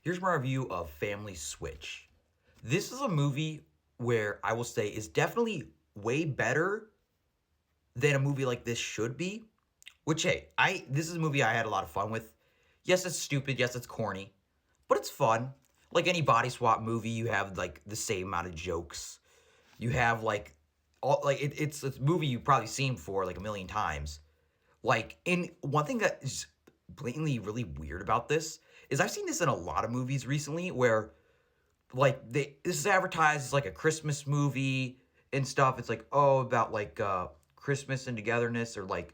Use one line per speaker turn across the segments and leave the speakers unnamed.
here's my review of Family Switch. This is a movie where I will say is definitely way better than a movie like this should be. Which hey, I this is a movie I had a lot of fun with. Yes, it's stupid. Yes, it's corny, but it's fun. Like any body swap movie, you have like the same amount of jokes. You have like all like it's a movie you've probably seen before like a million times. Like, in one thing that is blatantly really weird about this is I've seen this in a lot of movies recently where like this is advertised as like a Christmas movie and stuff. It's like, oh, about like Christmas and togetherness, or like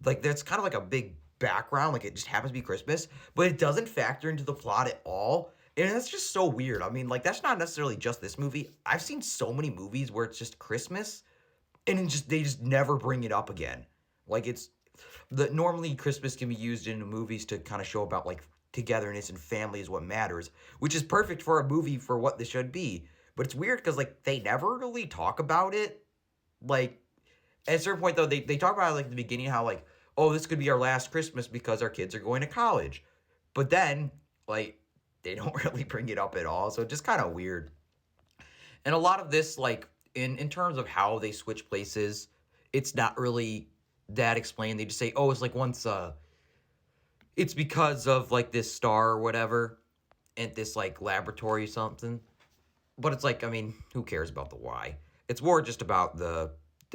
that's kind of like a big background, like it just happens to be Christmas, but it doesn't factor into the plot at all. And that's just so weird. I mean, like that's not necessarily just this movie. I've seen so many movies where it's just Christmas and they just never bring it up again. Like it's the normally Christmas can be used in movies to kind of show about like togetherness and family is what matters, which is perfect for a movie for what this should be. But it's weird because like they never really talk about it. Like at a certain point though, they talk about it like at the beginning how like, oh, this could be our last Christmas because our kids are going to college. But then like they don't really bring it up at all. So it's just kind of weird. And a lot of this, like in terms of how they switch places, it's not really that explained. They just say, oh, it's like once it's because of like this star or whatever at this like laboratory or something. But it's like, I mean, who cares about the why? It's more just about the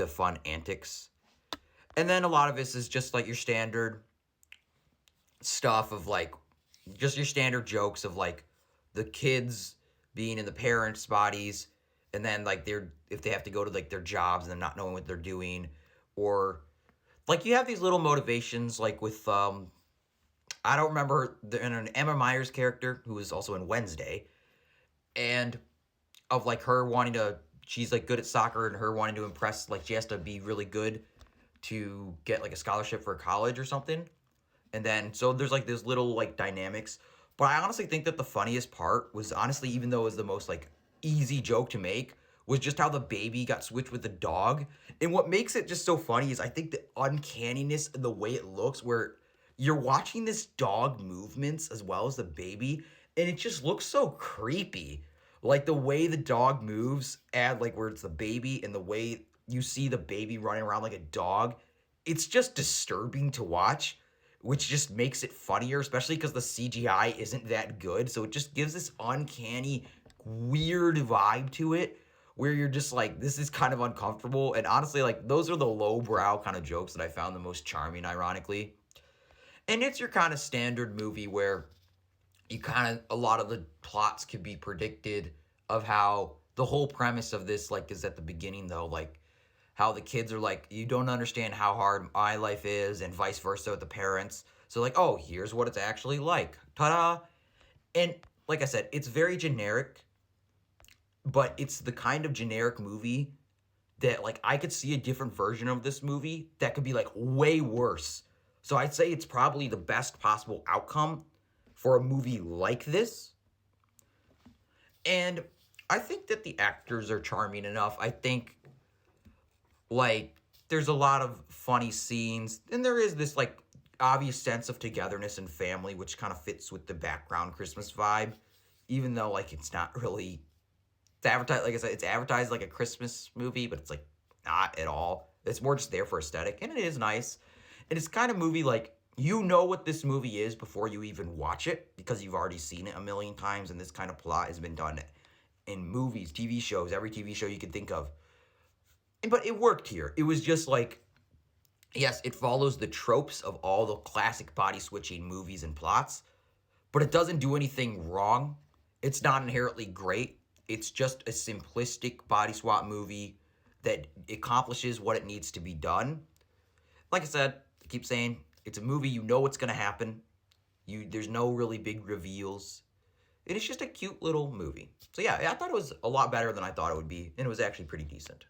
fun antics. And then a lot of this is just like your standard stuff of like just your standard jokes of like the kids being in the parents' bodies, and then like they're if they have to go to like their jobs and they're not knowing what they're doing, or like you have these little motivations like with I don't remember in an Emma Myers character who was also in Wednesday, and of like her wanting to she's like good at soccer and her wanting to impress, like she has to be really good to get like a scholarship for college or something. And then so there's like this little like dynamics. But I honestly think that the funniest part was honestly, even though it was the most like easy joke to make, was just how the baby got switched with the dog. And what makes it just so funny is I think the uncanniness of the way it looks, where you're watching this dog movements as well as the baby, and it just looks so creepy. Like the way the dog moves, and like where it's the baby, and the way you see the baby running around like a dog, it's just disturbing to watch, which just makes it funnier, especially because the CGI isn't that good. So it just gives this uncanny, weird vibe to it where you're just like, this is kind of uncomfortable. And honestly, like, those are the lowbrow kind of jokes that I found the most charming, ironically. And it's your kind of standard movie where you kind of, a lot of the plots could be predicted of how the whole premise of this, like, is at the beginning, though, like, how the kids are like, you don't understand how hard my life is, and vice versa with the parents. So, like, oh, here's what it's actually like. Ta da! And like I said, it's very generic, but it's the kind of generic movie that, like, I could see a different version of this movie that could be, like, way worse. So, I'd say it's probably the best possible outcome for a movie like this. And I think that the actors are charming enough. I think like there's a lot of funny scenes, and there is this like obvious sense of togetherness and family, which kind of fits with the background Christmas vibe, even though like it's not really it's advertised, like I said, it's advertised like a Christmas movie, but it's like not at all. It's more just there for aesthetic, and it is nice. And it's kind of movie like you know what this movie is before you even watch it because you've already seen it a million times, and this kind of plot has been done in movies, TV shows, every TV show you can think of. But it worked here. It was just like, yes, it follows the tropes of all the classic body switching movies and plots, but it doesn't do anything wrong. It's not inherently great. It's just a simplistic body swap movie that accomplishes what it needs to be done. Like I said, I keep saying, it's a movie, you know what's going to happen. There's no really big reveals. And it's just a cute little movie. So yeah, I thought it was a lot better than I thought it would be, and it was actually pretty decent.